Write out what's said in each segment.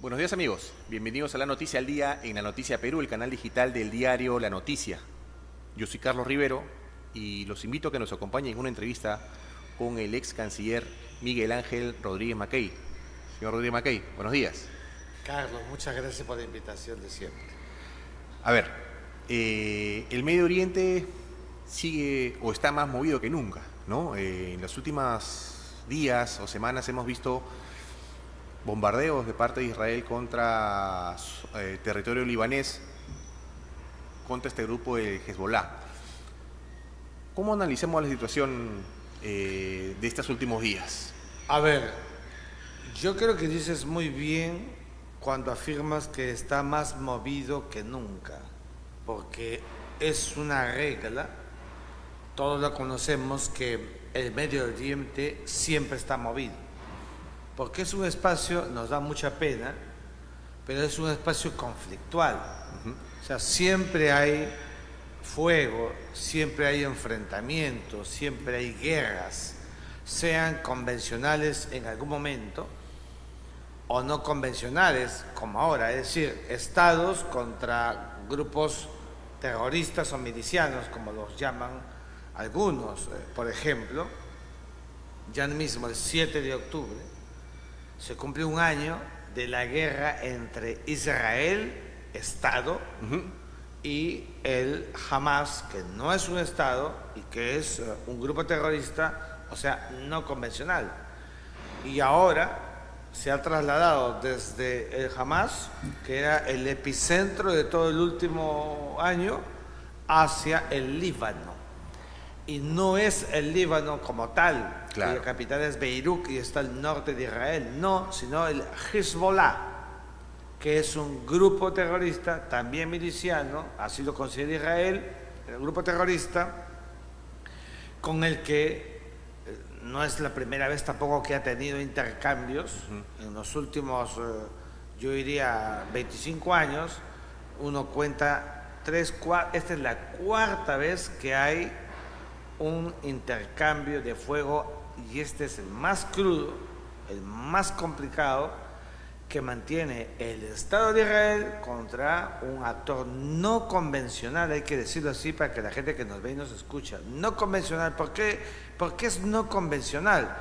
Buenos días amigos, bienvenidos a La Noticia al Día en La Noticia Perú, el canal digital del diario La Noticia. Yo soy Carlos Rivero y los invito a que nos acompañen en una entrevista con el ex canciller Miguel Ángel Rodríguez Macay. Señor Rodríguez Macay, buenos días. Carlos, muchas gracias por la invitación de siempre. A ver, el Medio Oriente sigue o está más movido que nunca, ¿no? En los últimos días o semanas hemos visto bombardeos de parte de Israel contra territorio libanés, contra este grupo de Hezbollah. ¿Cómo analizamos la situación de estos últimos días? A ver, yo creo que dices muy bien cuando afirmas que está más movido que nunca, porque es una regla, todos lo conocemos, que el Medio Oriente siempre está movido, porque es un espacio, nos da mucha pena, pero es un espacio conflictual. O sea, siempre hay fuego, siempre hay enfrentamientos, siempre hay guerras, sean convencionales en algún momento o no convencionales como ahora, es decir, estados contra grupos terroristas o milicianos, como los llaman algunos. Por ejemplo, ya mismo el 7 de octubre se cumple un año de la guerra entre Israel, Estado, y el Hamas, que no es un Estado y que es un grupo terrorista, o sea, no convencional. Y ahora se ha trasladado desde el Hamas, que era el epicentro de todo el último año, hacia el Líbano. Y no es el Líbano como tal, claro, cuya capital es Beirut y está al norte de Israel, no, sino el Hezbollah, que es un grupo terrorista, también miliciano, así lo considera Israel, el grupo terrorista, con el que no es la primera vez tampoco que ha tenido intercambios. En los últimos, yo diría, 25 años, uno cuenta esta es la cuarta vez que hay un intercambio de fuego, y este es el más crudo, el más complicado, que mantiene el Estado de Israel contra un actor no convencional, hay que decirlo así para que la gente que nos ve y nos escucha, no convencional. ¿Por qué? Porque es no convencional,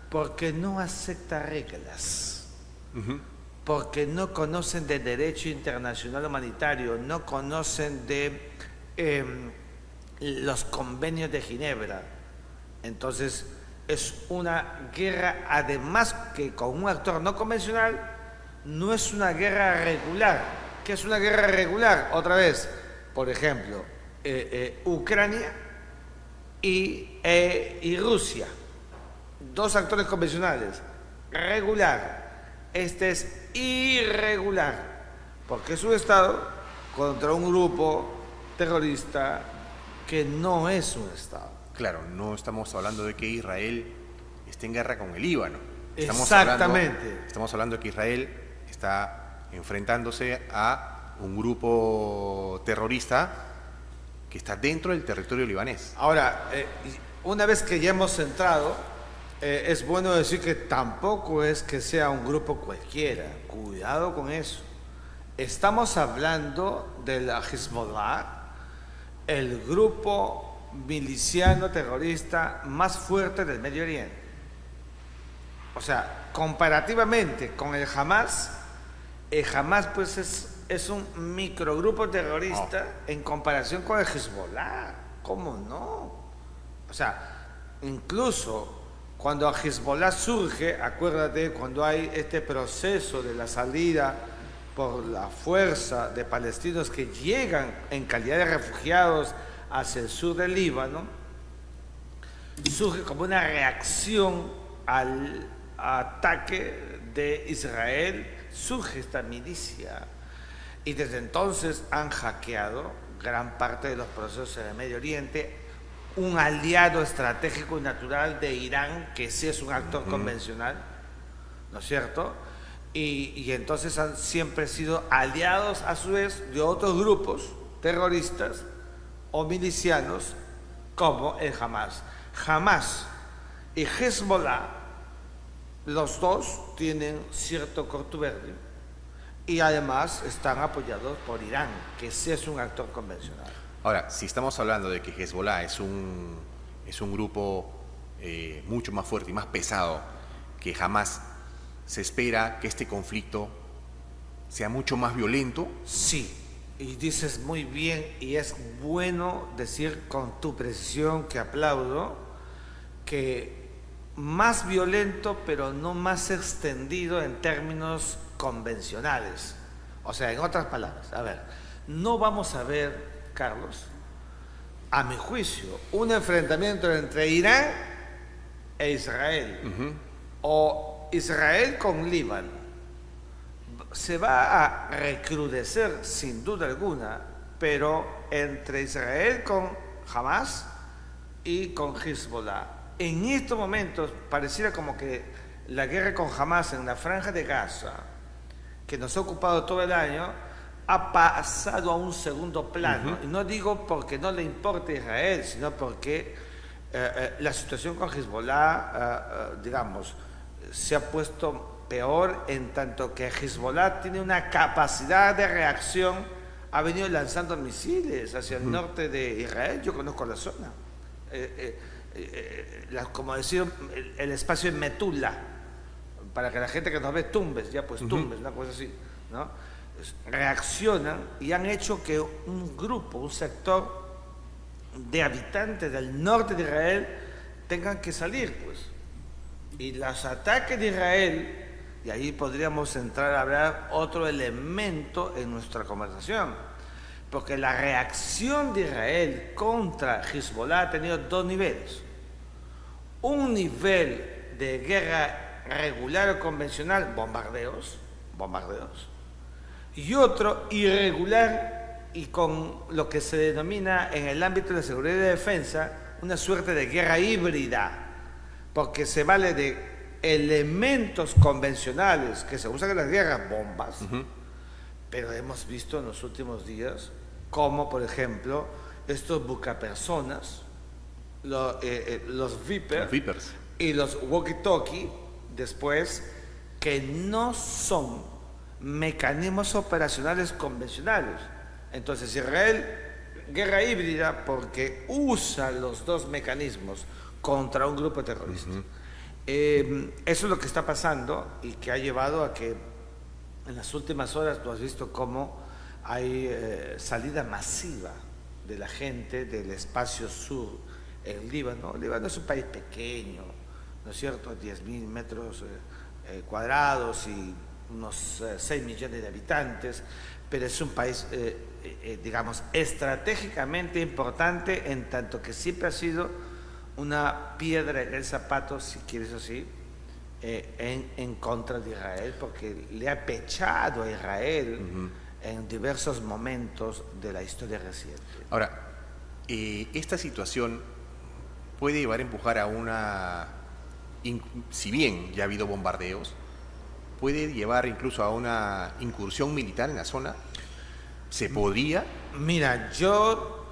porque no acepta reglas, porque no conocen de derecho internacional humanitario, no conocen de los convenios de Ginebra. Entonces es una guerra, además que con un actor no convencional, no es una guerra regular. ¿Qué es una guerra regular? Otra vez, por ejemplo, Ucrania y Rusia, dos actores convencionales. Regular. Este es irregular, porque es un Estado contra un grupo terrorista que no es un Estado. Claro, no estamos hablando de que Israel esté en guerra con el Líbano. Exactamente. Estamos hablando de que Israel está enfrentándose a un grupo terrorista que está dentro del territorio libanés. Ahora, una vez que ya hemos centrado, es bueno decir que tampoco es que sea un grupo cualquiera. Cuidado con eso. Estamos hablando de la Hezbollah, el grupo miliciano terrorista más fuerte del Medio Oriente. O sea, comparativamente con el Hamas pues es un microgrupo terrorista en comparación con el Hezbollah. ¿Cómo no? O sea, incluso cuando a Hezbollah surge, acuérdate, cuando hay este proceso de la salida por la fuerza de palestinos que llegan en calidad de refugiados hacia el sur del Líbano, surge como una reacción al ataque de Israel, surge esta milicia, y desde entonces han hackeado gran parte de los procesos en el Medio Oriente, un aliado estratégico y natural de Irán, que sí es un actor convencional, ¿no es cierto? Y entonces han siempre sido aliados a su vez de otros grupos terroristas o milicianos como el Hamas. Hamas y Hezbollah, los dos tienen cierto corto verde, Y además están apoyados por Irán, que sí es un actor convencional. Ahora, si estamos hablando de que Hezbollah es un grupo mucho más fuerte y más pesado que Hamás, ¿se espera que este conflicto sea mucho más violento? Sí, y dices muy bien, y es bueno decir con tu precisión, que aplaudo, que más violento, pero no más extendido en términos convencionales. O sea, en otras palabras, a ver, no vamos a ver, Carlos, a mi juicio, un enfrentamiento entre Irán e Israel, o Israel con Líbano. Se va a recrudecer sin duda alguna, pero entre Israel con Hamás y con Hezbollah. En estos momentos pareciera como que la guerra con Hamás en la franja de Gaza, que nos ha ocupado todo el año, ha pasado a un segundo plano. Y no digo porque no le importe a Israel, sino porque la situación con Hezbollah, digamos, se ha puesto peor, en tanto que Hezbollah tiene una capacidad de reacción, ha venido lanzando misiles hacia el norte de Israel. Yo conozco la zona, como decir, el espacio en Metula, para que la gente que nos ve, Tumbes, ya pues Tumbes, una cosa así, ¿no? Reaccionan y han hecho que un grupo, un sector de habitantes del norte de Israel tengan que salir, pues. Y los ataques de Israel, y ahí podríamos entrar a hablar otro elemento en nuestra conversación, porque la reacción de Israel contra Hezbollah ha tenido dos niveles. Un nivel de guerra regular o convencional, bombardeos, y otro irregular y con lo que se denomina en el ámbito de seguridad y defensa una suerte de guerra híbrida, porque se vale de elementos convencionales que se usan en las guerras, bombas, pero hemos visto en los últimos días como, por ejemplo, estos bucapersonas, los Vipers y los walkie-talkie, después, que no son mecanismos operacionales convencionales. Entonces Israel, guerra híbrida, porque usa los dos mecanismos contra un grupo terrorista. Eso es lo que está pasando y que ha llevado a que en las últimas horas tú has visto cómo hay salida masiva de la gente del espacio sur en Líbano. Líbano es un país pequeño, ¿no es cierto? 10.000 metros cuadrados y unos 6 millones de habitantes, pero es un país, digamos, estratégicamente importante, en tanto que siempre ha sido una piedra en el zapato, si quieres así, en contra de Israel, porque le ha pechado a Israel en diversos momentos de la historia reciente. Ahora, esta situación puede llevar a empujar a una, si bien ya ha habido bombardeos, puede llevar incluso a una incursión militar en la zona. ¿Se podría? Mira, yo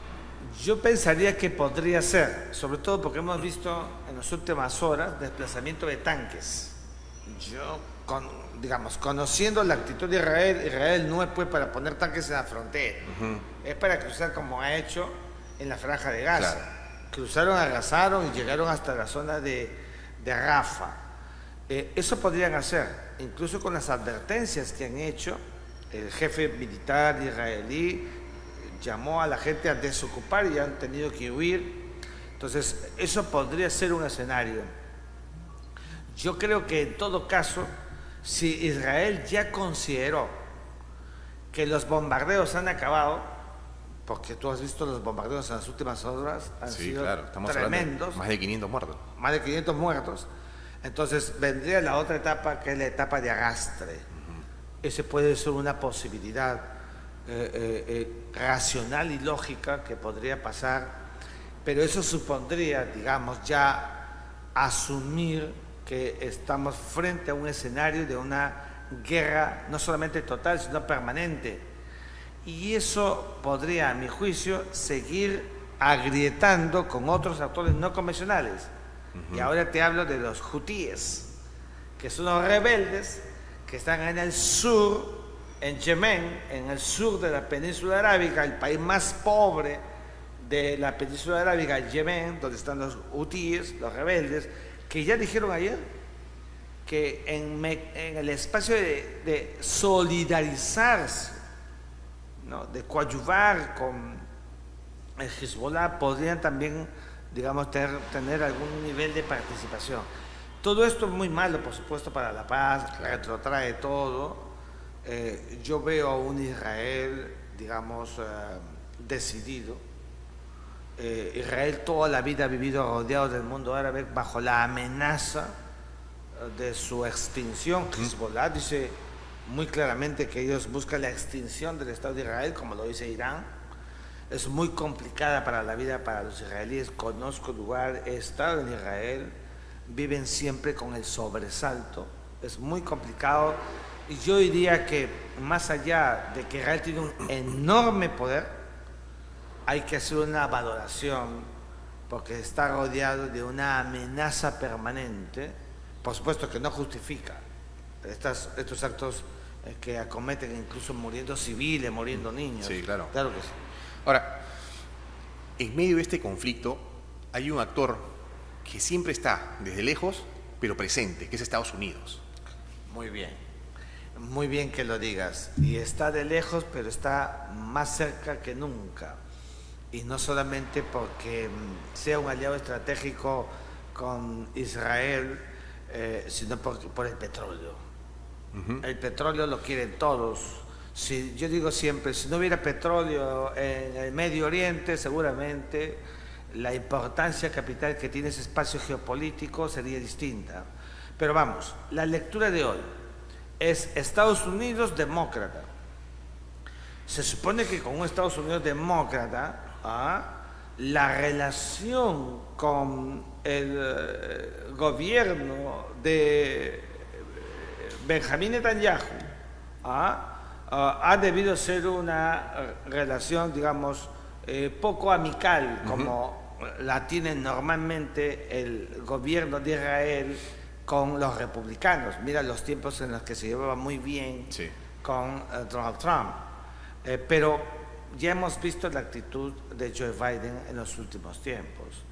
pensaría que podría ser, sobre todo porque hemos visto en las últimas horas desplazamiento de tanques. Yo, digamos, conociendo la actitud de Israel, Israel no es pues para poner tanques en la frontera, es para cruzar como ha hecho en la franja de Gaza. Claro. Cruzaron, arrasaron y llegaron hasta la zona de Rafah. Eso podrían hacer, incluso con las advertencias que han hecho. El jefe militar israelí llamó a la gente a desocupar y han tenido que huir. Entonces, eso podría ser un escenario. Yo creo que en todo caso, si Israel ya consideró que los bombardeos han acabado, porque tú has visto los bombardeos en las últimas horas, han sido tremendos. Más de 500 muertos. Más de 500 muertos. Entonces, vendría la otra etapa, que es la etapa de arrastre. Ese puede ser una posibilidad racional y lógica que podría pasar, pero eso supondría, digamos, ya asumir que estamos frente a un escenario de una guerra no solamente total, sino permanente. Y eso podría, a mi juicio, seguir agrietando con otros actores no convencionales. Y ahora te hablo de los hutíes, que son los rebeldes que están en el sur, en Yemen, en el sur de la península arábiga, el país más pobre de la península arábiga, Yemen, donde están los hutíes, los rebeldes, que ya dijeron ayer que en el espacio de solidarizarse, ¿no?, de coadyuvar con el Hezbollah, podrían también, digamos, tener algún nivel de participación. Todo esto es muy malo, por supuesto, para la paz, claro, retrotrae todo. Yo veo a un Israel, digamos, decidido. Israel toda la vida ha vivido rodeado del mundo árabe bajo la amenaza de su extinción. Hezbollah dice muy claramente que ellos buscan la extinción del Estado de Israel, como lo dice Irán. Es muy complicada para la vida para los israelíes. Conozco el lugar, he estado en Israel, viven siempre con el sobresalto. Es muy complicado. Y yo diría que más allá de que Israel tiene un enorme poder, hay que hacer una valoración, porque está rodeado de una amenaza permanente, por supuesto que no justifica estos actos que acometen, incluso muriendo civiles, muriendo niños. Sí, claro. Claro que sí. Ahora, en medio de este conflicto hay un actor que siempre está desde lejos, pero presente, que es Estados Unidos. Muy bien que lo digas. Y está de lejos, pero está más cerca que nunca. Y no solamente porque sea un aliado estratégico con Israel, sino por el petróleo. El petróleo lo quieren todos. Yo digo siempre, si no hubiera petróleo en el Medio Oriente, seguramente la importancia capital que tiene ese espacio geopolítico sería distinta. Pero vamos, la lectura de hoy es Estados Unidos demócrata. Se supone que con un Estados Unidos demócrata, la relación con el gobierno de Benjamín Netanyahu ha debido ser una relación, digamos, poco amical, como la tiene normalmente el gobierno de Israel con los republicanos. Mira los tiempos en los que se llevaba muy bien con Donald Trump. Pero ya hemos visto la actitud de Joe Biden en los últimos tiempos.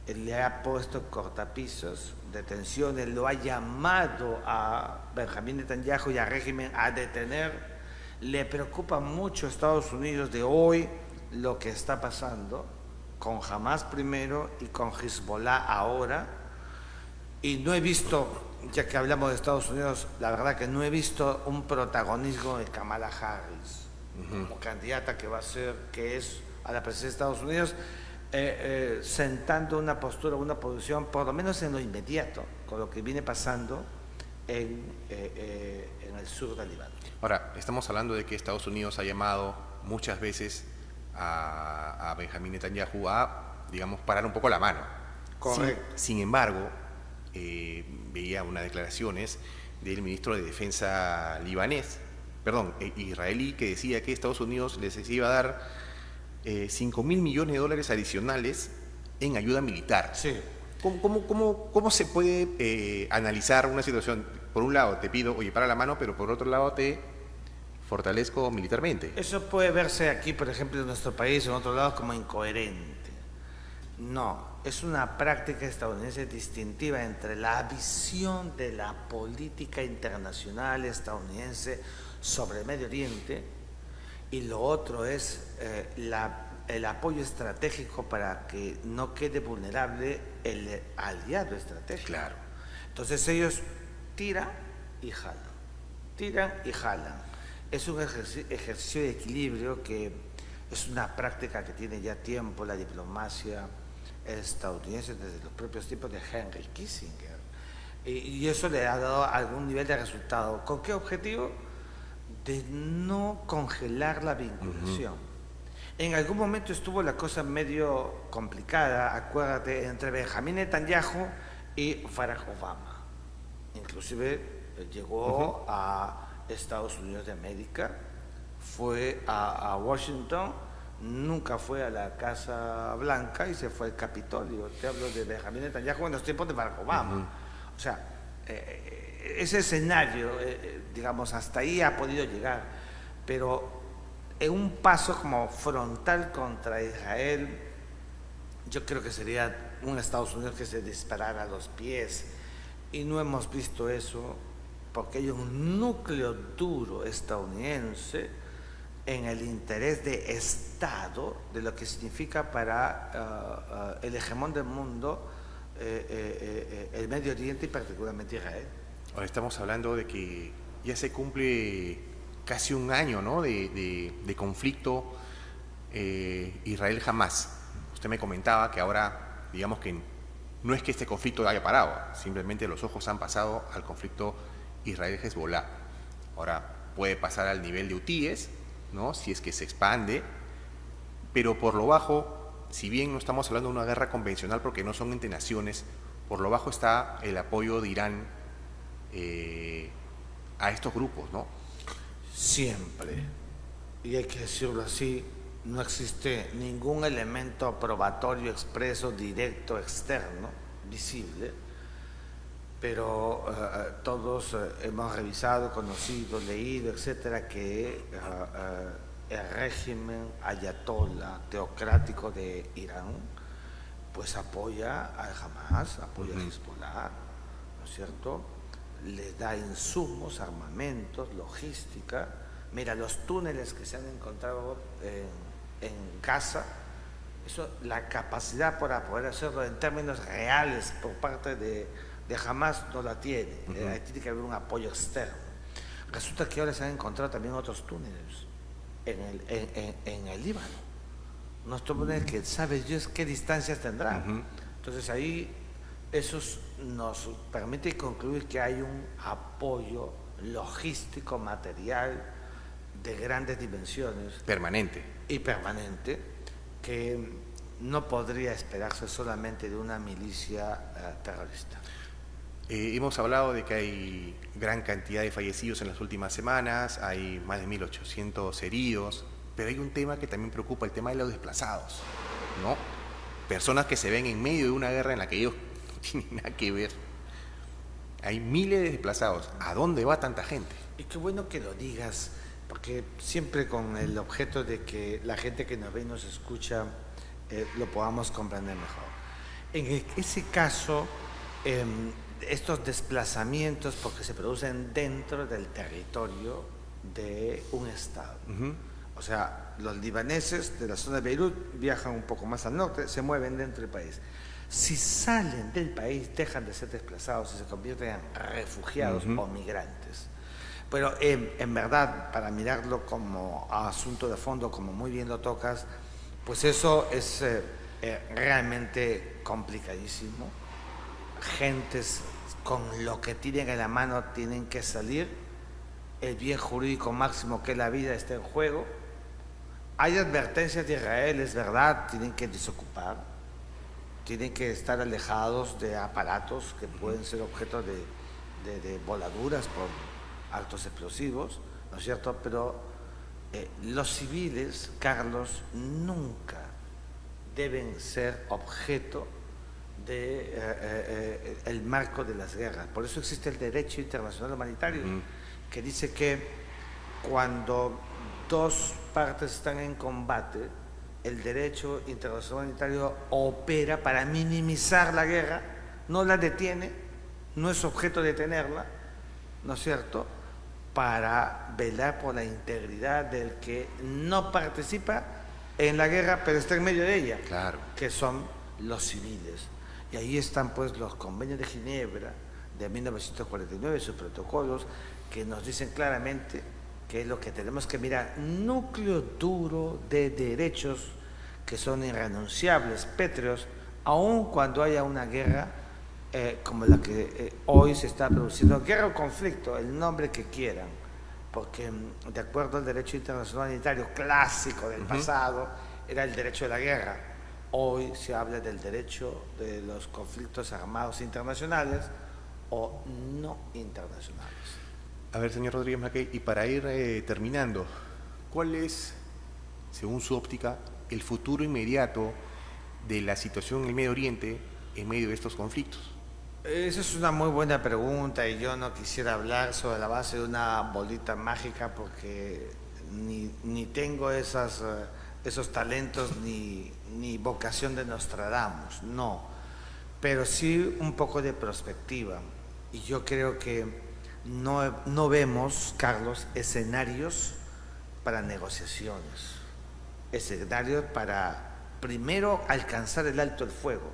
Él le ha puesto cortapisos de tensiones, lo ha llamado a Benjamín Netanyahu y al régimen a detener. Le preocupa mucho a Estados Unidos de hoy lo que está pasando con Hamas primero y con Hezbollah ahora. Y no he visto, ya que hablamos de Estados Unidos, la verdad que no he visto un protagonismo de Kamala Harris como candidata que es a la presidencia de Estados Unidos, sentando una postura, una posición, por lo menos en lo inmediato, con lo que viene pasando en el sur del Líbano. Ahora, estamos hablando de que Estados Unidos ha llamado muchas veces a Benjamín Netanyahu a, digamos, parar un poco la mano. Correcto. Sin embargo, veía unas declaraciones del ministro de Defensa israelí, que decía que Estados Unidos les iba a dar 5.000 millones de dólares adicionales en ayuda militar. Sí. ¿Cómo se puede analizar una situación? Por un lado te pido, oye, para la mano, pero por otro lado te fortalezco militarmente. Eso puede verse aquí, por ejemplo, en nuestro país, en otro lado, como incoherente. No, es una práctica estadounidense distintiva entre la visión de la política internacional estadounidense sobre el Medio Oriente y lo otro es el apoyo estratégico para que no quede vulnerable el aliado estratégico. Claro. Entonces ellos tiran y jalan. Es un ejercicio de equilibrio que es una práctica que tiene ya tiempo la diplomacia estadounidense desde los propios tiempos de Henry Kissinger. Y eso le ha dado algún nivel de resultado. ¿Con qué objetivo? De no congelar la vinculación. En algún momento estuvo la cosa medio complicada, acuérdate, entre Benjamín Netanyahu y Barack Obama. Inclusive llegó a Estados Unidos de América, fue a Washington, nunca fue a la Casa Blanca y se fue al Capitolio. Te hablo de Benjamín Netanyahu en los tiempos de Barack Obama. O sea, ese escenario, digamos, hasta ahí ha podido llegar. pero en un paso como frontal contra Israel, yo creo que sería un Estados Unidos que se disparara a los pies, y no hemos visto eso porque hay un núcleo duro estadounidense en el interés de Estado, de lo que significa para el hegemón del mundo, el Medio Oriente y particularmente Israel. Ahora estamos hablando de que ya se cumple casi un año, ¿no?, de conflicto Israel-Hamás. Usted me comentaba que ahora, digamos que no es que este conflicto haya parado, simplemente los ojos han pasado al conflicto Israel-Hezbollah. Ahora puede pasar al nivel de hutíes, ¿no?, si es que se expande, pero por lo bajo, si bien no estamos hablando de una guerra convencional porque no son entre naciones, por lo bajo está el apoyo de Irán a estos grupos, ¿no? Siempre, y hay que decirlo así, no existe ningún elemento probatorio expreso, directo, externo, visible, pero todos hemos revisado, conocido, leído, etcétera, que el régimen ayatolá teocrático de Irán pues apoya al Hamas, apoya a Hezbollah, ¿no es cierto? Les da insumos, armamentos, logística. Mira, los túneles que se han encontrado en Gaza, eso, la capacidad para poder hacerlo en términos reales por parte de Hamas no la tiene. Ahí tiene que haber un apoyo externo. Resulta que ahora se han encontrado también otros túneles en el Líbano. Unos túneles que sabe Dios qué distancias tendrán. Entonces ahí eso nos permite concluir que hay un apoyo logístico, material, de grandes dimensiones. Permanente. Y permanente, que no podría esperarse solamente de una milicia terrorista. Hemos hablado de que hay gran cantidad de fallecidos en las últimas semanas, hay más de 1.800 heridos, pero hay un tema que también preocupa, el tema de los desplazados, ¿no? Personas que se ven en medio de una guerra en la que ellos no tienen nada que ver. Hay miles de desplazados. ¿A dónde va tanta gente? Y qué bueno que lo digas, porque siempre con el objeto de que la gente que nos ve y nos escucha lo podamos comprender mejor. En ese caso, estos desplazamientos, porque se producen dentro del territorio de un Estado. O sea, los libaneses de la zona de Beirut viajan un poco más al norte, se mueven dentro del país. Si salen del país, dejan de ser desplazados y se convierten en refugiados o migrantes. Pero en verdad, para mirarlo como asunto de fondo, como muy bien lo tocas, pues eso es realmente complicadísimo. Gentes con lo que tienen en la mano tienen que salir. El bien jurídico máximo, que la vida, está en juego. Hay advertencias de Israel, es verdad, tienen que desocupar, tienen que estar alejados de aparatos que pueden ser objeto de voladuras por actos explosivos, ¿no es cierto? Pero los civiles, Carlos, nunca deben ser objeto del marco de las guerras. Por eso existe el derecho internacional humanitario, que dice que cuando dos partes están en combate, el derecho internacional humanitario opera para minimizar la guerra, no la detiene, no es objeto de detenerla, ¿no es cierto?, para velar por la integridad del que no participa en la guerra, pero está en medio de ella, claro, que son los civiles. Y ahí están pues los convenios de Ginebra de 1949, sus protocolos, que nos dicen claramente que es lo que tenemos que mirar, núcleo duro de derechos que son irrenunciables, pétreos, aun cuando haya una guerra como la que hoy se está produciendo, guerra o conflicto, el nombre que quieran, porque de acuerdo al derecho internacional humanitario clásico del pasado, era el derecho de la guerra. Hoy se habla del derecho de los conflictos armados internacionales o no internacionales. A ver, señor Rodríguez Mackey, y para ir terminando, ¿cuál es, según su óptica, el futuro inmediato de la situación en el Medio Oriente en medio de estos conflictos? Esa es una muy buena pregunta y yo no quisiera hablar sobre la base de una bolita mágica porque ni tengo esos talentos ni vocación de Nostradamus, no, pero sí un poco de perspectiva. Y yo creo que no vemos, Carlos, escenarios para negociaciones, escenarios para primero alcanzar el alto el fuego.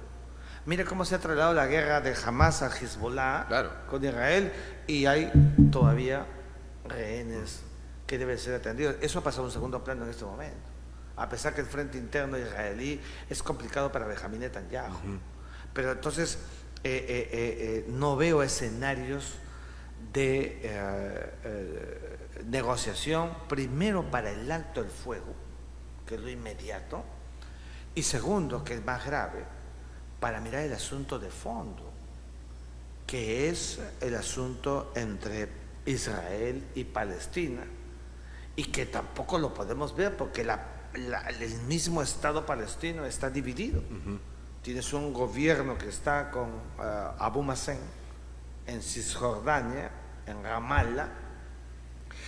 Mira cómo se ha trasladado la guerra de Hamas a Hezbollah, claro, con Israel, y hay todavía rehenes que deben ser atendidos. Eso ha pasado a un segundo plano en este momento, a pesar que el frente interno israelí es complicado para Benjamín Netanyahu. Pero entonces no veo escenarios de negociación, primero para el alto el fuego, que es lo inmediato, y segundo, que es más grave, para mirar el asunto de fondo, que es el asunto entre Israel y Palestina, y que tampoco lo podemos ver porque el mismo Estado palestino está dividido. Tienes un gobierno que está con Abu Mazen en Cisjordania, en Ramallah,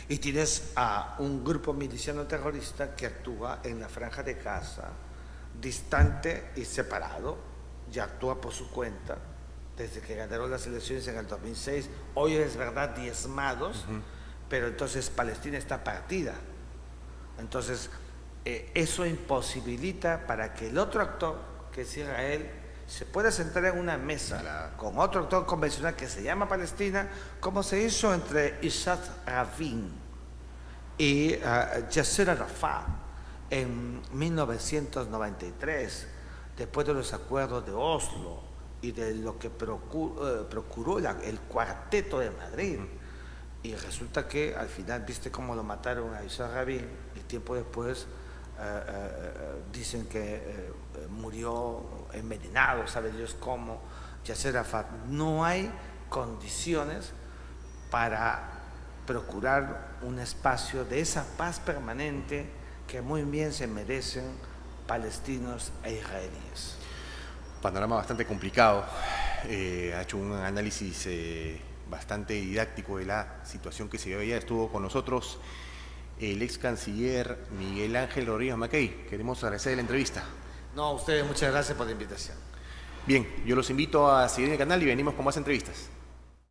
y tienes a un grupo miliciano terrorista que actúa en la Franja de Gaza, distante y separado, ya actúa por su cuenta, desde que ganaron las elecciones en el 2006, hoy es verdad diezmados, pero entonces Palestina está partida. Entonces, eso imposibilita para que el otro actor, que es Israel, se pueda sentar en una mesa con otro actor convencional que se llama Palestina, como se hizo entre Isaac Rabin y Yasser Arafat en 1993, después de los acuerdos de Oslo y de lo que procuró el Cuarteto de Madrid. Y resulta que al final, viste cómo lo mataron a Isaac Rabin, y tiempo después dicen que murió envenenado, sabe Dios cómo, Yasser Arafat. No hay condiciones para procurar un espacio de esa paz permanente que muy bien se merecen palestinos e israelíes. Panorama bastante complicado. Ha hecho un análisis bastante didáctico de la situación que se vive allá. Estuvo con nosotros el ex canciller Miguel Ángel Rodríguez Mackey. Queremos agradecer la entrevista. No, a ustedes muchas gracias por la invitación. Bien, yo los invito a seguir el canal y venimos con más entrevistas.